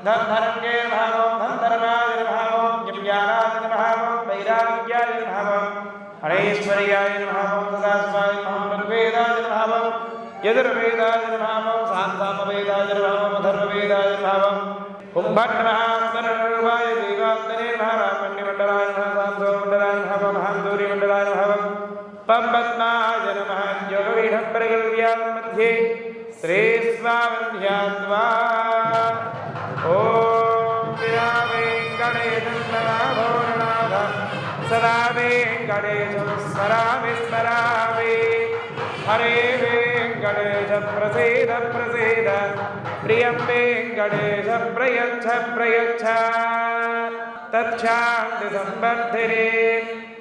धनंगे नमः ओम धनधर्माय नमः ओम ज्ञानाय नमः ओम वैराग्याय नमः ओम हरेश्वर्याय नमः ओम सदाशिवाय नमः ओम ऋग्वेदाय नमः ओम यजुर्वेदाय नमः ओम सामवेदाय नमः ओम अथर्ववेदाय नमः ओम कुंभट नमः सर्वरूपाय देवात्मने नमः रामण्यमण्डलाय नमः सामसोमण्डलाय नमः महान्दूरिमण्डलाय नमः पम्पत्नाय नमः योगवीढप्रगल्व्यां मध्ये श्रीस्वावन्ध्यात्वा ओम विरावेङ्कटेशन्ननाभोरनाथ सदा वेङ्कटेशं स्मरामि स्मरामि हरे वेङ्कटेश प्रसीद प्रसीद प्रियं वेङ्कटेश प्रयच्छ प्रयच्छ तच्छान्ति संवर्धिने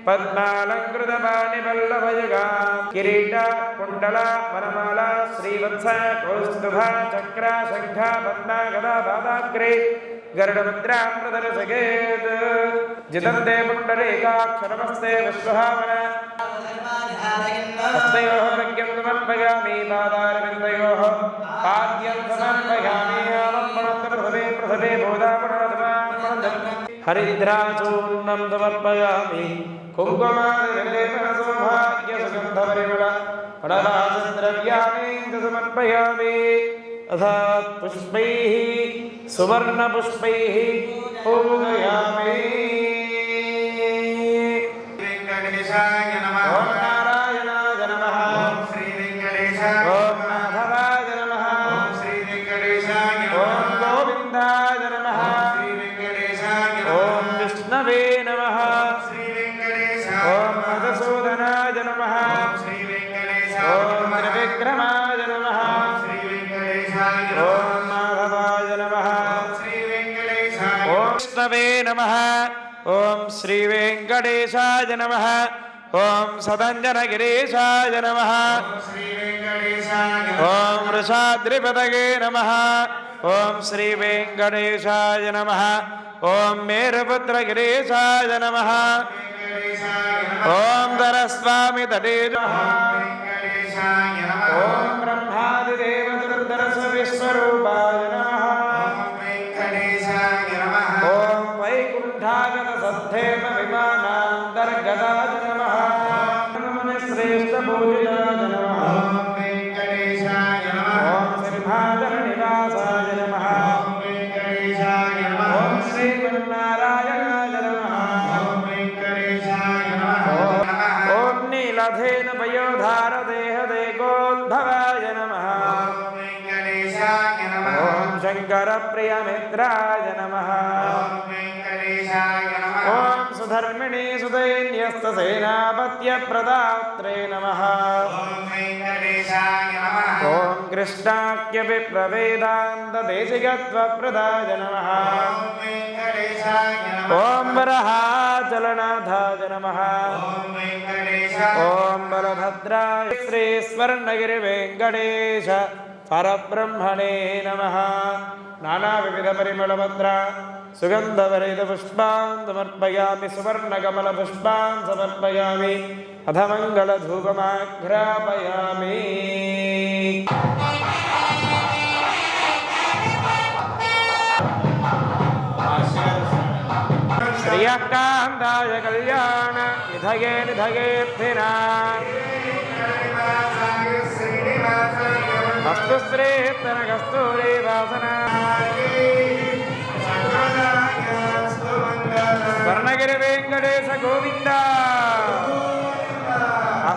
पद्मालङ्कृतपाणिवल्लभयुगा किरीट कुण्डल वनमाला श्रीवत्स कौस्तुभ चक्र शङ्ख पद्मा गदा पादाग्रे गरुडमुद्रां प्रदर्शयेत् जितन्ते पुण्डरीकाक्षरमस्ते विश्वभावन हस्तयोः प्रज्ञं समर्पयामि पादारविन्दयोः पाद्यं समर्पयामि आलम्बनप्रसवे प्रसवे बोधापणोदमापणं हरिद्राचूर्णं समर्पयामि कुङ्कुमादिलेपनसौभाग्यसुगन्धपरिमळ फलराजद्रव्याणि समर्पयामि अथात् पुष्पैः सुवर्णपुष्पैः पूजयामि वेङ्कटेशाय नमः ॐ नारायणाय नमः ॐ श्री वेङ्कटेशाय ॐ माधवाय नमः ॐ श्री वेङ्कटेशाय ॐ गोविन्दाय नमः श्री वेङ्कटेशाय ॐ विष्णवे नमः श्री वेङ्कटेशाय ॐ मधुसूदनाय नमः श्री वेङ्कटेशाय ॐ त्रिविक्रमाय नमः श्री वेङ्कटेशाय ॐ माधवाय नमः श्री वेङ्कटेशाय ॐ विष्णवे नमः ॐ श्री वेङ्कटेशाय नमः ॐ सदञ्जनगिरीशाय नमः श्री वेङ्कटेशाय ॐ वृषाद्रिपदगे नमः ॐ श्री वेङ्कटेशाय नमः ॐ मेरुपुत्रगिरीशाय नमः ॐ धरस्वामी तटे नमः वेङ्कटेशाय नमः ॐ ब्रह्मादिदेवदुर्धरस विश्वरूपाय नमः वेङ्कटेशाय नमः ॐ वैकुण्ठागत सद्धेव विमानान्तर्गताय नमः श्रेष्ठपूजिताय नमः वेङ्कटेशाय नमः ॐ सिंहासननिवासाय नमः वेङ्कटेशाय नमः ॐ श्रीमन्नारायणाय नमः वेङ्कटेशाय नमः ॐ नीलधेन पयोधारदेहदेकोद्भवाय नमः वेङ्कटेशाय नमः ॐ शङ्करप्रियमित्राय नमः वेङ्कटेशाय नमः ॐ सुधर्मिणी सुदैन्यस्तसेनापत्यप्रदात्रे नमः वेङ्कटेशाय नमः ॐ कृष्णाख्यविप्रवेदान्तदेशिकत्वप्रदाय नमः वेङ्कटेशाय नमः ॐ वरहाचलनाथाय नमः वेङ्कटेशाय ॐ बलभद्राय श्रीस्वर्णगिरिवेङ्कटेश परब्रह्मणे नमः नानाविधपरिमलभद्रा सुगन्धभरितपुष्पान् समर्पयामि सुवर्णकमलपुष्पान् समर्पयामि अथ मङ्गलधूपमाघ्रापयामि श्रियकान्ताय कल्याण निधये निधयेऽर्थिना अस्तु श्रीतनकस्तूरी वासना स्वर्णगिरि वेङ्कटेश गोविन्द